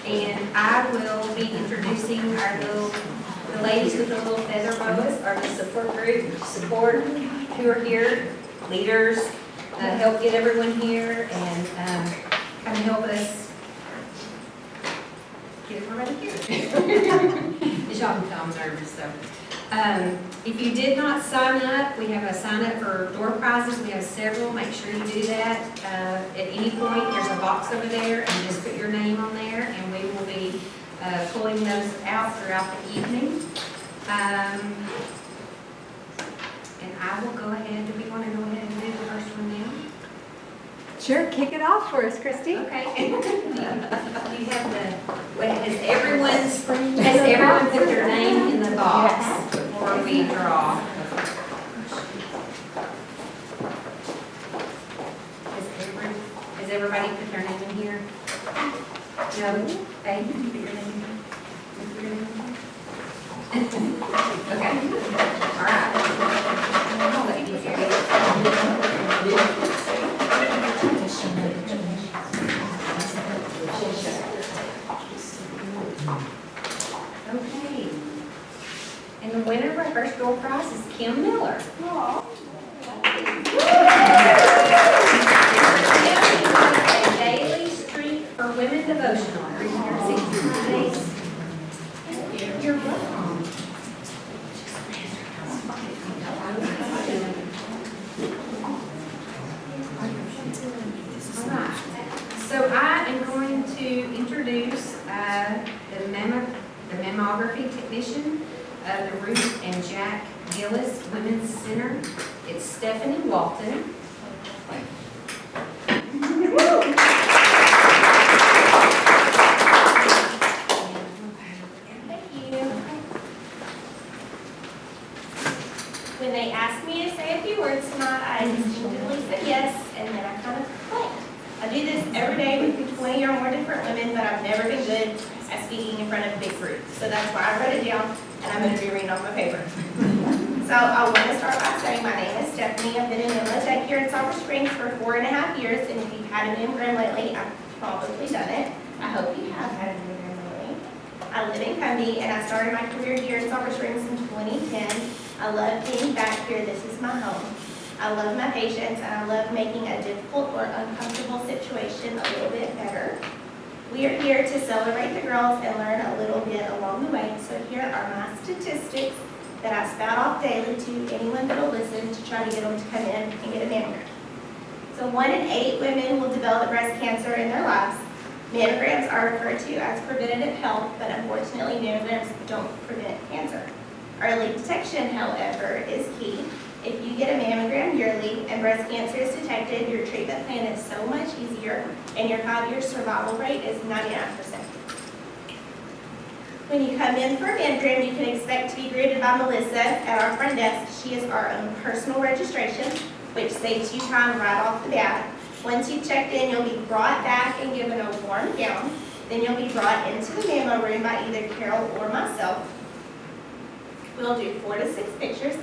And I will be introducing the ladies with the little feather boas are the support group, who are here, leaders, help get everyone here and kind of help us get everybody here. As y'all can tell, I'm nervous, so. If you did not sign up, we have a sign up for door prizes. We have several. Make sure you do that. At any point, there's a box over there, and just put your name on there, and we will be pulling those out throughout the evening. And I will go ahead. Do we want to go ahead and do the first one now? Sure, kick it off for us, Christy. Okay. You have has everyone put their name in the box before we draw? Has everybody put their name in here? No? Hey, you put your name in here? You put your name in here? Okay. All right. I'll let you do it. Okay. And the winner of our first door prize is Kim Miller. A daily street for women devotional. 365 days. You're welcome. All right. So I am going to introduce the mammography technician of the Ruth and Jack Gillis Women's Center. It's Stephanie Walton. Thank you. When they asked me to say a few words tonight, I instinctively said yes, and then I kind of clicked. I do this every day with 20 or more different women, but I've never been good at speaking in front of a big group. So that's why I wrote it down, and I'm going to be reading off my paper. So I want to start by saying my name is Stephanie. I've been in Tech here in Sulphur Springs for 4.5 years, and if you've had a mammogram lately, I've probably done it. I hope you have had a mammogram lately. I live in Cumby, and I started my career here in Sulphur Springs in 2010. I love being back here. This is my home. I love my patients, and I love making a difficult or uncomfortable situation a little bit better. We are here to celebrate the girls and learn a little bit along the way. So here are my statistics that I spout off daily to anyone that will listen to try to get them to come in and get a mammogram. So 1 in 8 women will develop breast cancer in their lives. Mammograms are referred to as preventative health, but unfortunately mammograms don't prevent cancer. Early detection, however, is key. If you get a mammogram yearly and breast cancer is detected, your treatment plan is so much easier and your 5-year survival rate is 99%. When you come in for a mammogram, you can expect to be greeted by Melissa at our front desk. She is our own personal registration, which saves you time right off the bat. Once you've checked in, you'll be brought back and given a warm gown. Then you'll be brought into the mammo room by either Carol or myself. We'll do 4 to 6 pictures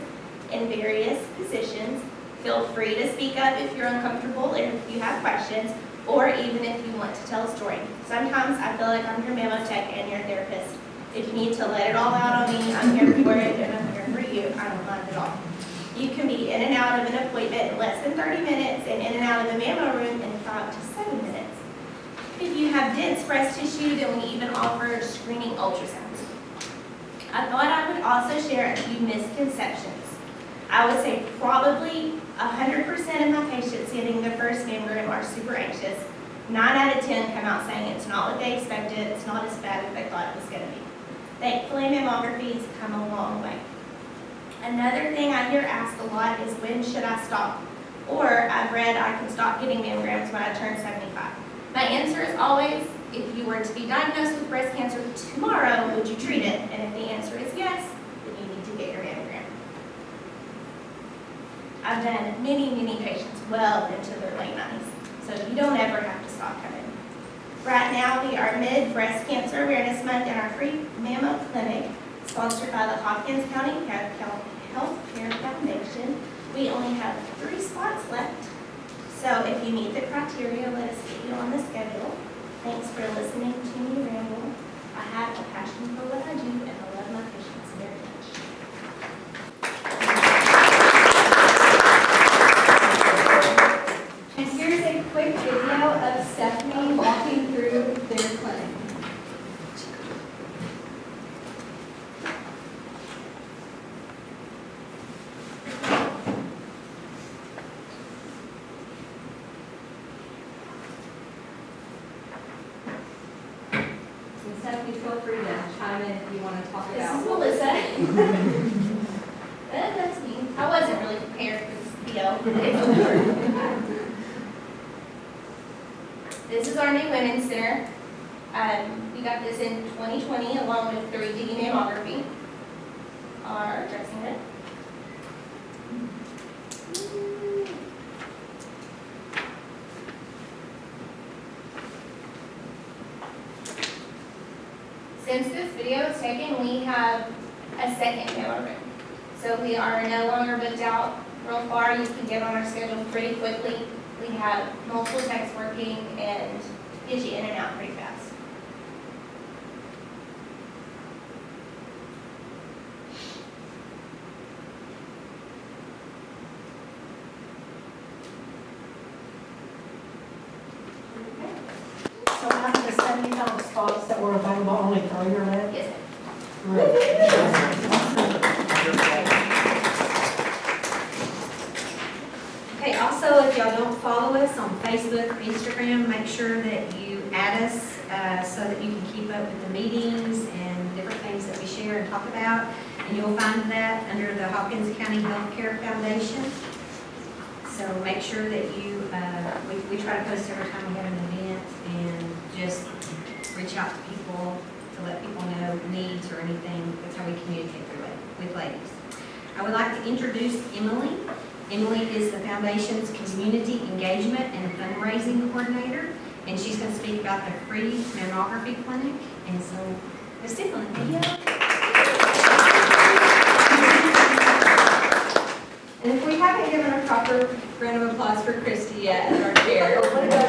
in various positions. Feel free to speak up if you're uncomfortable or if you have questions, or even if you want to tell a story. Sometimes I feel like I'm your mammo tech and your therapist. If you need to let it all out on me, I'm here for it and I'm here for you. I don't mind at all. You can be in and out of an appointment in less than 30 minutes and in and out of the mammo room in 5 to 7 minutes. If you have dense breast tissue, then we even offer screening ultrasounds. I thought I would also share a few misconceptions. I would say probably 100% of my patients getting their first mammogram are super anxious. 9 out of 10 come out saying it's not what they expected, it's not as bad as they thought it was going to be. Thankfully, mammography has come a long way. Another thing I hear asked a lot is when should I stop? Or I've read I can stop getting mammograms when I turn 75. My answer is always, if you were to be diagnosed with breast cancer tomorrow, would you treat it? And if the answer is yes, then you need to get your mammogram. I've done many patients well into their late 90s, so you don't ever have to stop coming. Right now, we are mid-Breast Cancer Awareness Month in our free mammo clinic, sponsored by the Hopkins County Health Care Foundation. We only have 3 spots left, so if you meet the criteria, let us get you on the schedule. Thanks for listening to me ramble. Stephanie, feel free to chime in if you want to talk This about. is Melissa. That's me. I wasn't really prepared for this video. This is our new women's center. We got this in 2020 along with 3D mammography. Our dressing room. Since this video is taken, we have a second mammo room. So we are no longer booked out real far. You can get on our schedule pretty quickly. We have multiple techs working and get you in and out pretty fast. So out of the 75 spots that were available, only 3 are left? Yes, Okay, also, if y'all don't follow us on Facebook or Instagram, make sure that you add us so that you can keep up with the meetings and different things that we share and talk about. And you'll find that under the Hopkins County Healthcare Foundation. So make sure that you, we try to post every time we have an event and just reach out to people to let people know needs or anything. That's how we communicate through it with ladies. I would like to introduce Emily. Emily is the Foundation's Community Engagement and Fundraising Coordinator, and she's going to speak about the free mammography clinic. And so, Ms. Emily, and if we haven't given a proper round of applause for Christy yet as our chair, what about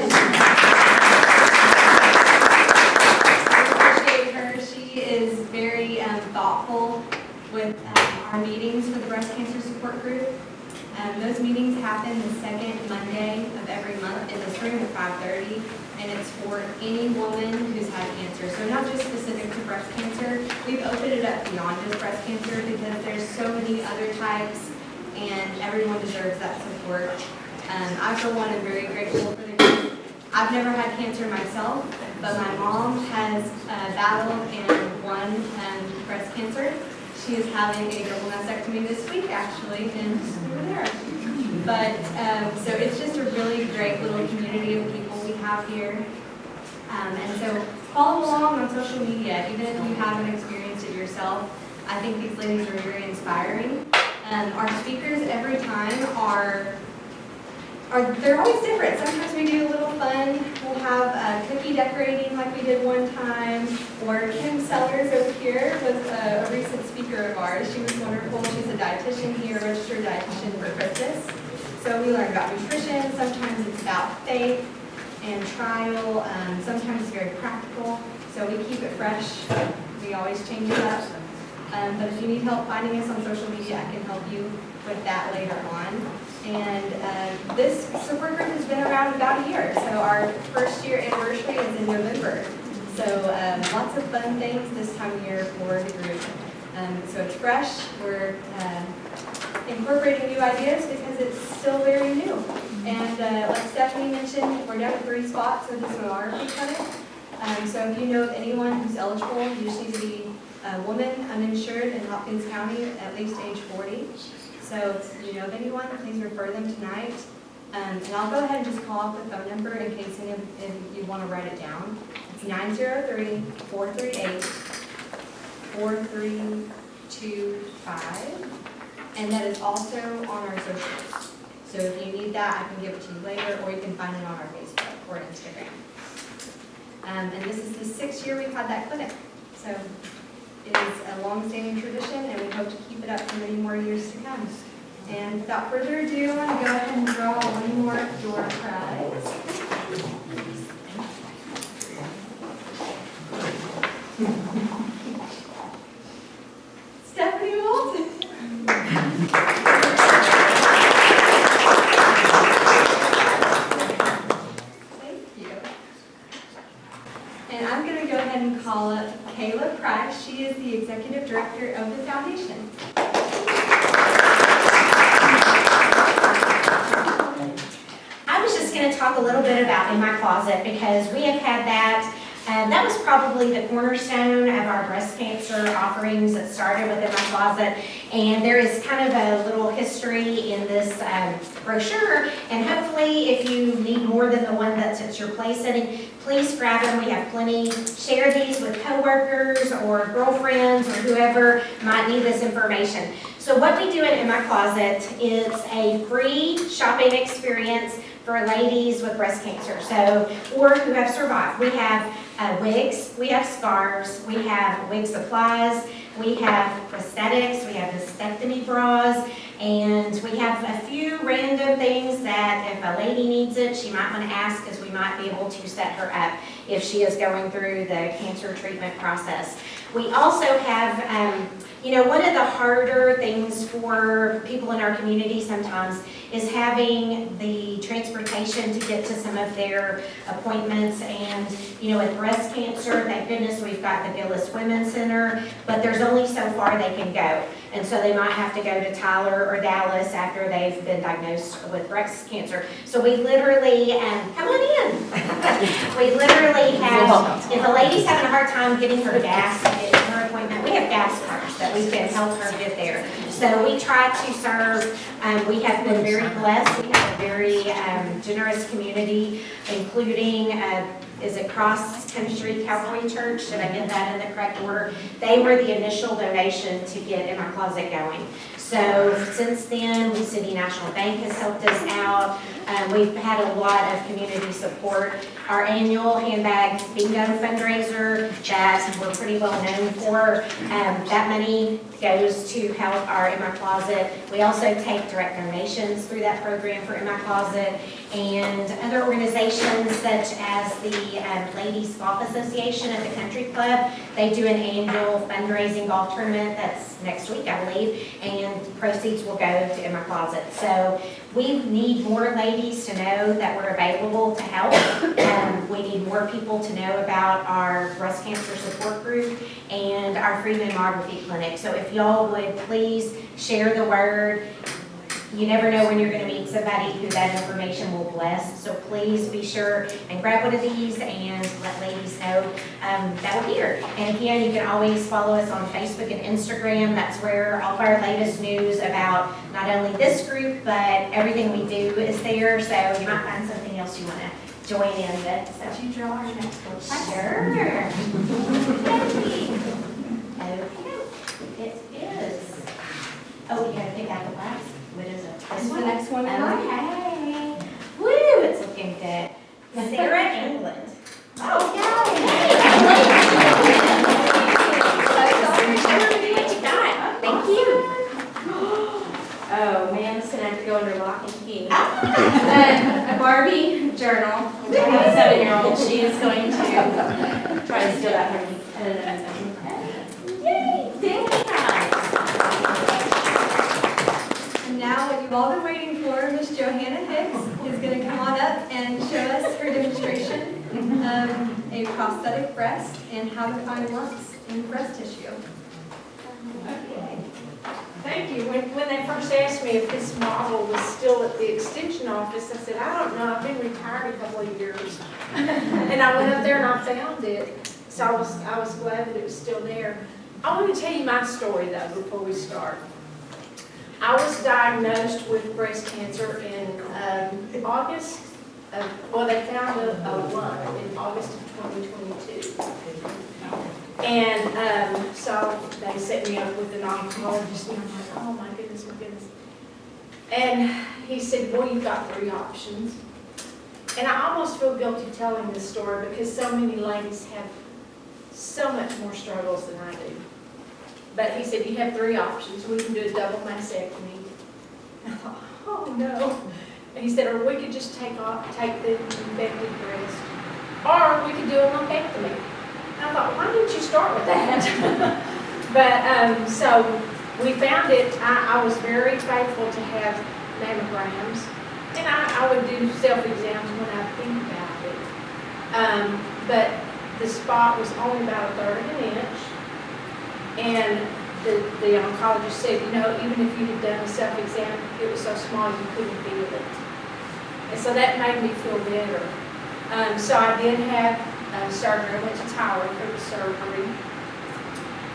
I appreciate her. She is very thoughtful with our meetings for the breast cancer support group. Those meetings happen the second Monday of every month in this room at 5:30, and it's for any woman who's had cancer. So not just specific to breast cancer. We've opened it up beyond just breast cancer because there's so many other types, and everyone deserves that support. I, for one, am very grateful for the group. I've never had cancer myself, but my mom has battled and won breast cancer. She is having a double mastectomy this week, actually, and over there. But, so it's just a really great little community of people we have here. And so follow along on social media, even if you haven't experienced it yourself. I think these ladies are very inspiring. Our speakers every time they're always different. Sometimes we do a little fun. We'll have cookie decorating like we did one time. Or Kim Sellers over here was a recent speaker of ours. She was wonderful. She's a dietitian here, a registered dietitian for Christmas. So we learn about nutrition. Sometimes it's about faith and trial. Sometimes it's very practical. So we keep it fresh. We always change it up. But if you need help finding us on social media, I can help you with that later on. And this support group has been around about a year. So our first year anniversary is in November. So lots of fun things this time of year for the group. So it's fresh. We're incorporating new ideas because it's still very new. And like Stephanie mentioned, we're down to 3 spots for this mammography clinic. So if you know of anyone who's eligible, you just need to be a woman, uninsured in Hopkins County, at least age 40. So if you know of anyone, please refer them tonight. And I'll go ahead and just call off the phone number in case any of you want to write it down. It's 903-438-4325. And that is also on our socials. So if you need that, I can give it to you later, or you can find it on our Facebook or Instagram. And this is the 6th year we've had that clinic. So it is a long-standing tradition, and we hope to keep it up for many more years to come. And without further ado, I'm going to go ahead and draw one more door prize. Stephanie Walton. Thank you. And I'm going to go ahead and call up Kayla Price. She is the Executive Director of the Foundation. I was just going to talk a little bit about In My Closet because we have had that That was probably the cornerstone of our breast cancer offerings that started within my closet. And there is kind of a little history in this brochure. And hopefully, if you need more than the one that's at your place setting, please grab them. We have plenty. Share these with coworkers or girlfriends or whoever might need this information. So what we do in my closet is a free shopping experience for ladies with breast cancer, or who have survived. We have wigs, we have scarves, we have wig supplies, we have prosthetics, we have mastectomy bras, and we have a few random things that if a lady needs it, she might want to ask, because we might be able to set her up if she is going through the cancer treatment process. We also have, one of the harder things for people in our community sometimes is having the transportation to get to some of their appointments. And, with breast cancer, thank goodness we've got the Gillis Women's Center, but there's only so far they can go. And so they might have to go to Tyler or Dallas after they've been diagnosed with breast cancer. So we literally, come on in. We literally have, if a lady's having a hard time getting her gas and getting her appointment, we have gas cards that we can help her get there. So we try to serve, we have been very blessed. We have a very generous community, including is it Cross Country Calvary Church? Did I get that in the correct order? They were the initial donation to get In My Closet going. So since then, City National Bank has helped us out. We've had a lot of community support. Our annual handbag bingo fundraiser that we're pretty well known for, that money goes to help our In My Closet. We also take direct donations through that program for In My Closet, and other organizations such as the Ladies Golf Association at the Country Club. They do an annual fundraising golf tournament that's next week, I believe, and proceeds will go to In My Closet. So we need more ladies to know that we're available to help. We need more people to know about our breast cancer support group and our free mammography clinic. So if y'all would please share the word. You never know when you're going to meet somebody who that information will bless. So please be sure and grab one of these and let ladies know that we're here. And again, you can always follow us on Facebook and Instagram. That's where all of our latest news about not only this group, but everything we do is there. So you might find something else you want to join in with. So Did you draw our next one? sure. Okay. It is. Oh, you got to pick out the last. What is it? This is the next one. Okay. Woo, it's looking good. Sarah England. Oh, yay. What you got? Thank you. Oh, man, it's gonna have to go under lock and key. A Barbie journal. I have a 7-year-old. She is going to try to steal that from me. Yay, thank you. Now, what you've all been waiting for, Miss Johanna Hicks is going to come on up and show us her demonstration of a prosthetic breast and how to find lumps in breast tissue. Okay. Thank you. When they first asked me if this model was still at the extension office, I said, I don't know, I've been retired a couple of years. And I went up there and I found it. So I was glad that it was still there. I want to tell you my story though before we start. I was diagnosed with breast cancer in August they found a lump in August of 2022. And so they set me up with an oncologist, and I'm like, oh my goodness, my goodness. And he said, well, you've got 3 options. And I almost feel guilty telling this story because so many ladies have so much more struggles than I do. But he said, you have 3 options. We can do a double mastectomy. And I thought, oh no. And he said, or we could just take the infected breast, or we could do a lumpectomy. And I thought, why didn't you start with that? But so we found it. I was very faithful to have mammograms, and I would do self-exams when I think about it. But the spot was only about 1/3 of an inch. And the oncologist said, even if you had done a self-exam, it was so small you couldn't feel it. And so that made me feel better. So I did have surgery. I went to Tyler for the surgery.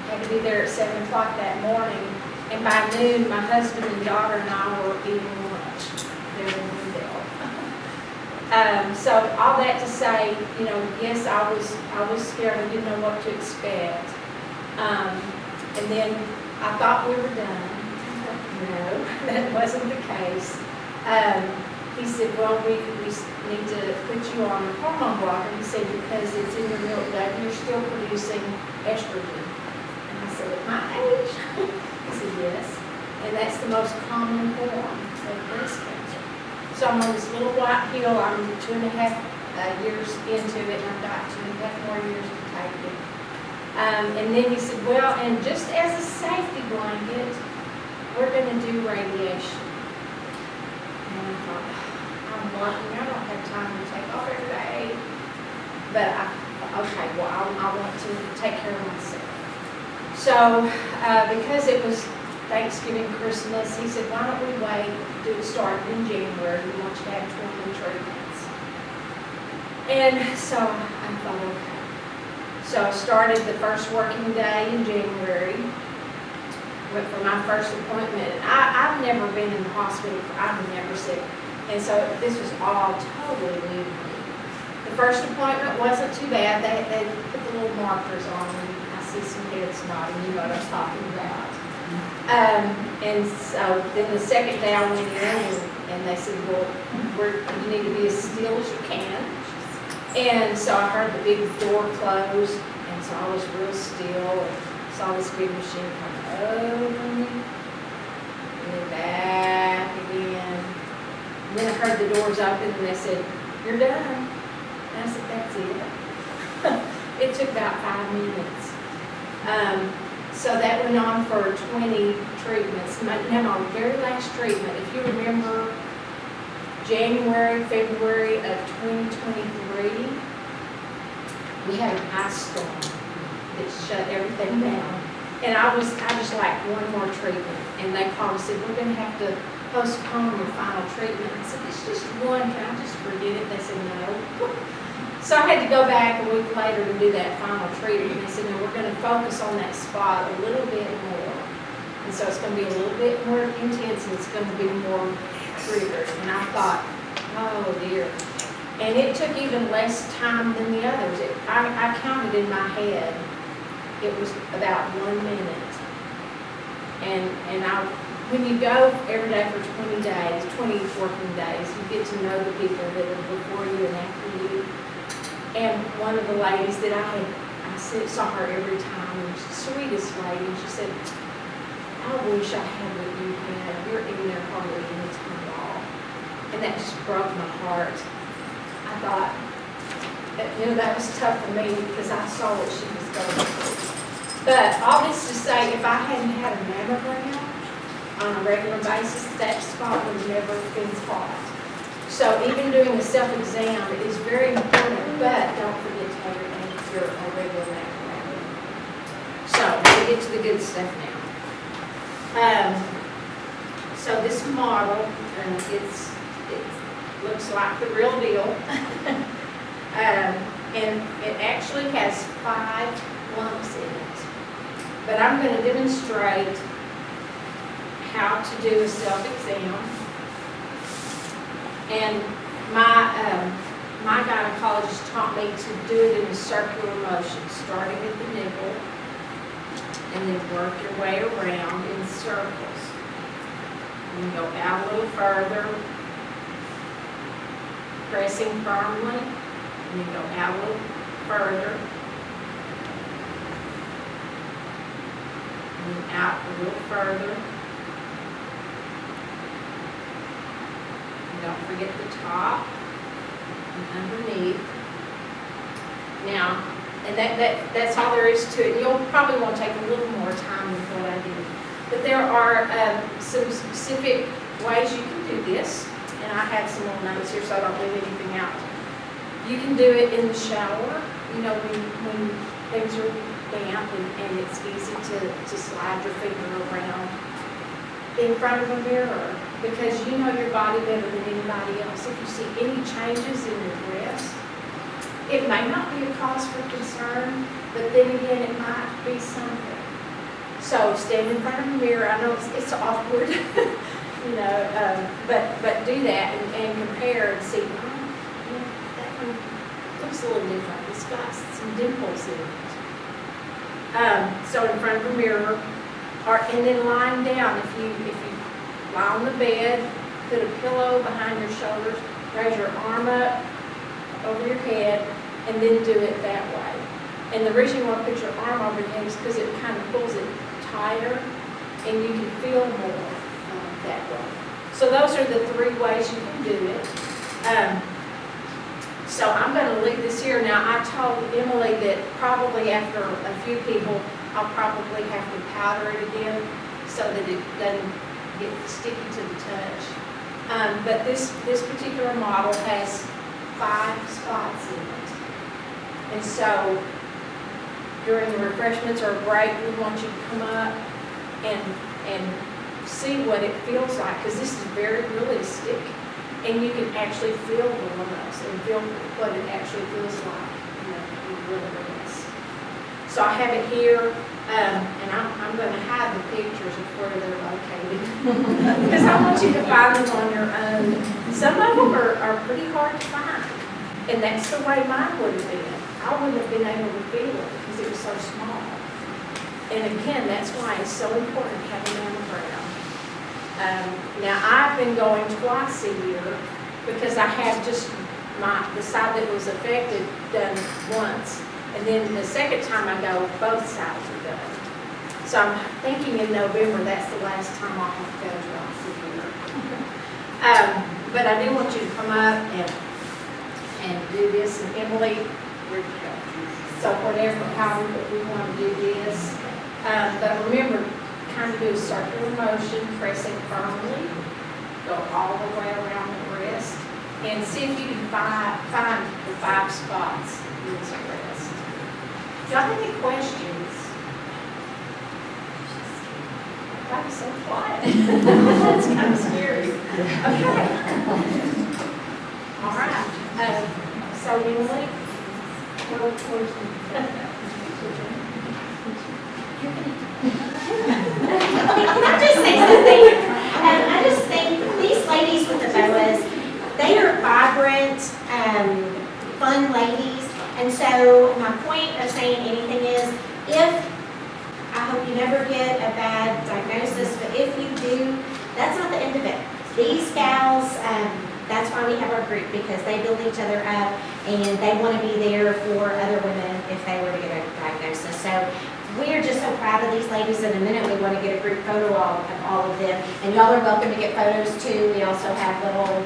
Had to be there at 7 o'clock that morning. And by noon, my husband and daughter and I were eating lunch there in Woodville. So all that to say, you know, yes, I was scared. I didn't know what to expect. And then I thought we were done. No, that wasn't the case. He said, well, we need to put you on a hormone blocker. He said, because it's in your milk gut, you're still producing estrogen. And I said, at my age? He said, yes. And that's the most common form of breast cancer. So I'm on this little white pill. I'm 2.5 years into it, and I've got 2.5 more years to take it. And then he said, well, and just as a safety blanket, we're going to do radiation. And I thought, I'm working, I don't have time to take off every day. But okay, well, I want to take care of myself. So, because it was Thanksgiving, Christmas, he said, why don't we wait, do it start in January, we want you to have 20 treatments. And so I thought, okay. So I started the first working day in January, went for my first appointment. I've never been in the hospital, I've never sick. And so this was all totally new to me. The first appointment wasn't too bad. They put the little markers on and I see some heads nodding, you know what I'm talking about. And so then the second day I went in and they said, well, you need to be as still as you can. And so I heard the big door close, and so I was real still and saw this big machine come over me, and then back again. And then I heard the doors open and they said, you're done. And I said, that's it. It took about 5 minutes. So that went on for 20 treatments. Now my very last treatment, if you remember, January, February of 2023, we had an ice storm that shut everything down. And I just like one more treatment. And they called and said, we're going to have to postpone your final treatment. I said, it's just one, can I just forget it? They said, no. So I had to go back a week later to do that final treatment. And they said, no, we're going to focus on that spot a little bit more. And so it's going to be a little bit more intense and it's going to be more triggered. And I thought, oh dear. And it took even less time than the others. I counted in my head, it was about 1 minute. And when you go every day for 20 days, 20 working days, you get to know the people that are before you and after you. And one of the ladies that I saw her every time, and she's the sweetest lady, and she said, I wish I had what you had. You're in there hardly any time at all. And that just broke my heart. I thought, that was tough for me because I saw what she was going through. But all this to say, if I hadn't had a mammogram on a regular basis, that spot would have never been caught. So even doing a self-exam is very important, but don't forget to have your regular mammogram. So we get to the good stuff now. So this model, it looks like the real deal. And it actually has 5 lumps in it. But I'm going to demonstrate how to do a self-exam. And my gynecologist taught me to do it in a circular motion, starting at the nipple, and then work your way around in circles. And go out a little further, pressing firmly, and then go out a little further, and then out a little further. And don't forget the top and underneath. Now, and that's all there is to it. You'll probably want to take a little more time than what I did. But there are some specific ways you can do this. And I have some little notes here so I don't leave anything out. You can do it in the shower, when things are damp and it's easy to slide your finger around in front of a mirror because you know your body better than anybody else. If you see any changes in your dress, It may not be a cause for concern, but then again, it might be something. So stand in front of the mirror. I know it's awkward, you know, but do that and compare and see, oh, yeah, that one looks a little different. It's got some dimples in it. So in front of the mirror, and then lying down. If you lie on the bed, put a pillow behind your shoulders, raise your arm up over your head, and then do it that way. And the reason you want to put your arm over your head is because it kind of pulls it tighter, and you can feel more that way. So those are the 3 ways you can do it. So I'm going to leave this here. Now, I told Emily that probably after a few people, I'll probably have to powder it again so that it doesn't get sticky to the touch. But this particular model has 5 spots in it. And so during the refreshments or a break, we want you to come up and see what it feels like, because this is very realistic. And you can actually feel the lumps and feel what it actually feels like, you know, in real rest. So I have it here, and I'm going to hide the pictures of where they're located, because I want you to find them on your own. Some of them are pretty hard to find, and that's the way mine would have been. I wouldn't have been able to feel it because it was so small. And again, that's why it's so important to have a mammogram. Now, I've been going twice a year because I have just the side that was affected done once. And then the second time I go, both sides are done. So I'm thinking in November, that's the last time I'll have to go twice a year. But I do want you to come up and do this. And Emily, so whatever, how we want to do this. But remember, kind of do a circular motion, pressing firmly, go all the way around the wrist, and see if you can find the 5 spots in this wrist. Do y'all have any questions? That was so quiet. That's kind of scary. Okay. All right. So Emily, what question? Can I just say something? I just think these ladies with the boas, they are vibrant, fun ladies. And so my point of saying anything is, I hope you never get a bad diagnosis, but if you do, that's not the end of it. These gals, that's why we have our group, because they build each other up and they want to be there for other women if they were to get a diagnosis. So we are just so proud of these ladies. In a minute, we want to get a group photo of all of them. And y'all are welcome to get photos too. We also have little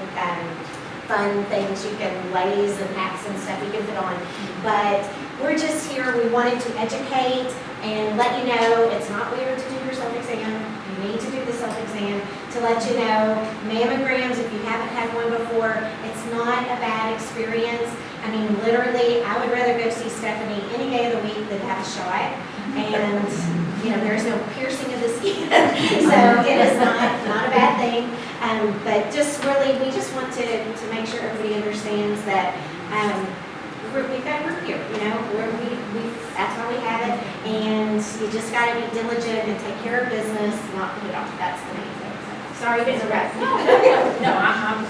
fun things you can, ladies and hats and stuff you can put on. But we're just here. We wanted to educate and let you know it's not weird to do your self-exam. You need to do the self-exam to let you know mammograms, if you haven't had one before, it's not a bad experience. I mean, literally, I would rather go see Stephanie any day of the week than have a shot. And, you know, there's no piercing of the skin, so it is not a bad thing. But just really, we just want to make sure everybody understands that we've got work here, you know, that's why we have it. And you just got to be diligent and take care of business, not put it off. That's the main thing. Sorry to interrupt. No, I'm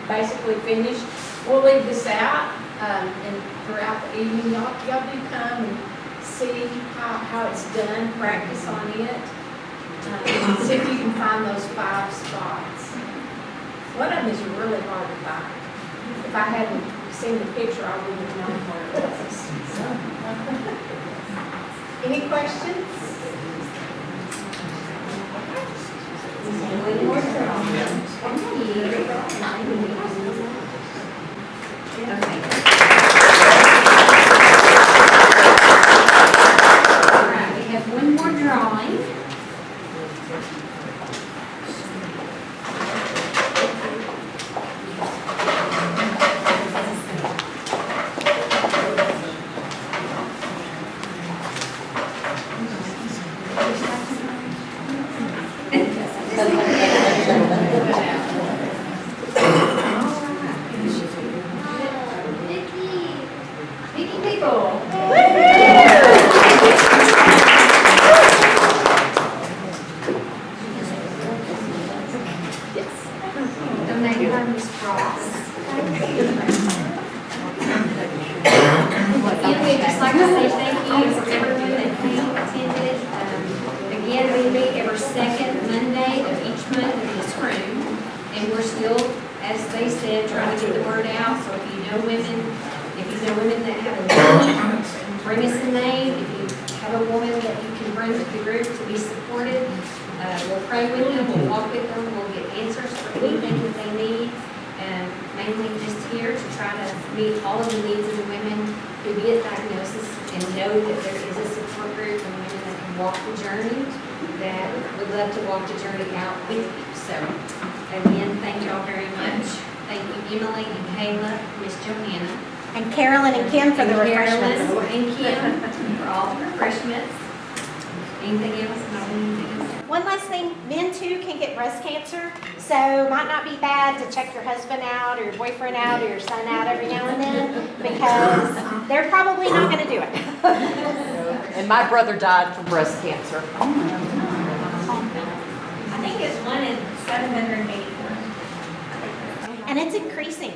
basically finished. We'll leave this out, and throughout the evening, y'all do come and see how it's done, practice on it. See if you can find those 5 spots. One of them is really hard to find. If I hadn't seen the picture, I wouldn't have known where it was. So. Any questions? One more All right, we have one more drawing. know women, if you know women that have a need, bring us a name. If you have a woman that you can bring to the group to be supported, we'll pray with them, we'll walk with them, we'll get answers for anything that they need. And mainly just here to try to meet all of the needs of the women who get diagnosis and know that there is a support group and women that can walk the journey, that would love to walk the journey out with you. So again, thank you all very much. Thank you, Emily and Kayla, Miss Johanna. And Carolyn and Kim for the refreshments. And Kim for all the refreshments. Anything else? Not anything else? One last thing, men too can get breast cancer, so might not be bad to check your husband out or your boyfriend out or your son out every now and then, because they're probably not gonna do it. And my brother died from breast cancer. I think it's 1 in 784. And it's increasing,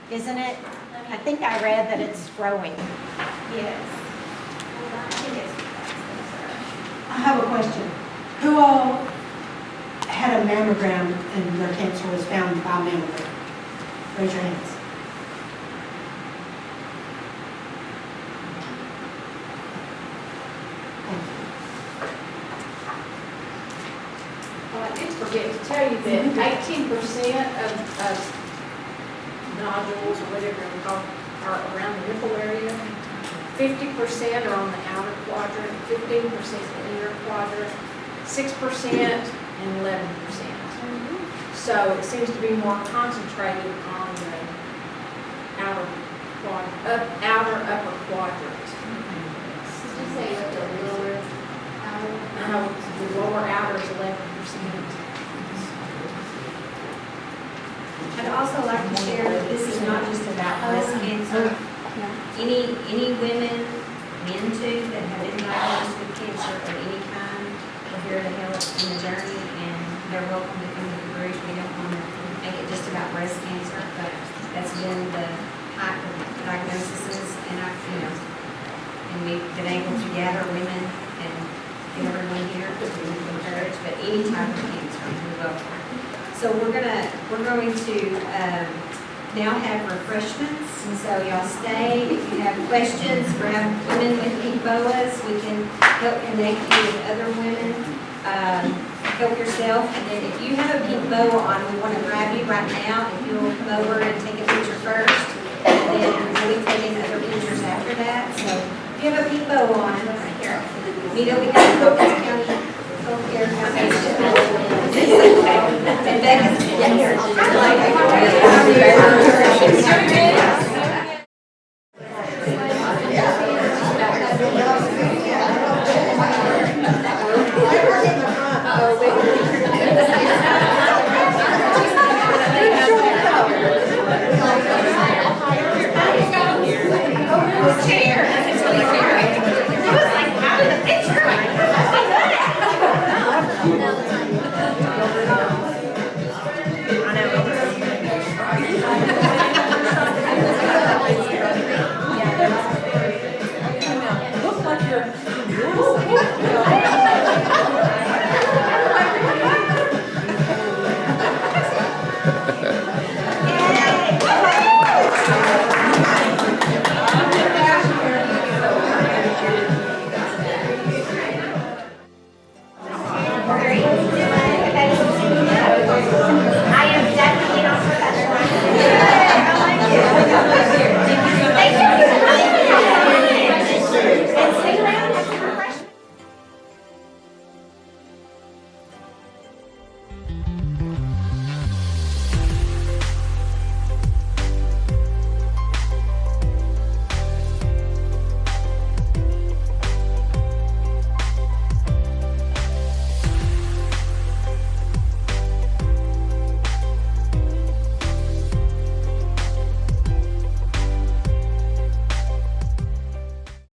isn't it? I think I read that it's growing. Yes. I think it's. I have a question. Who all had a mammogram and their cancer was found by mammogram? Raise your hands. Thank you. Well, I did forget to tell you that 18% of nodules, or whatever they're called, are around the nipple area. 50% are on the outer quadrant, 15% the inner quadrant, 6% and 11%. So it seems to be more concentrated on the outer upper quadrant. Did you say what the lower outer? The lower outer is 11%. I'd also like to share that this is not just about breast cancer. Any women, men too, that have been diagnosed with cancer of any kind, we're here to help in the journey, and they're welcome to come to the group. We don't want to make it just about breast cancer, but that's been the height of diagnoses, and and we've been able to gather women and get everyone here to be encouraged, but any type of cancer, we're welcome. So we're going to now have refreshments, and so y'all stay. If you have questions, grab women with pink boas. We can help connect you with other women. Help yourself, and then if you have a pink boa on, we want to grab you right now. If you'll come over and take a picture first, and then we'll be taking other pictures after that. So if you have a pink boa on, right here, meet over here.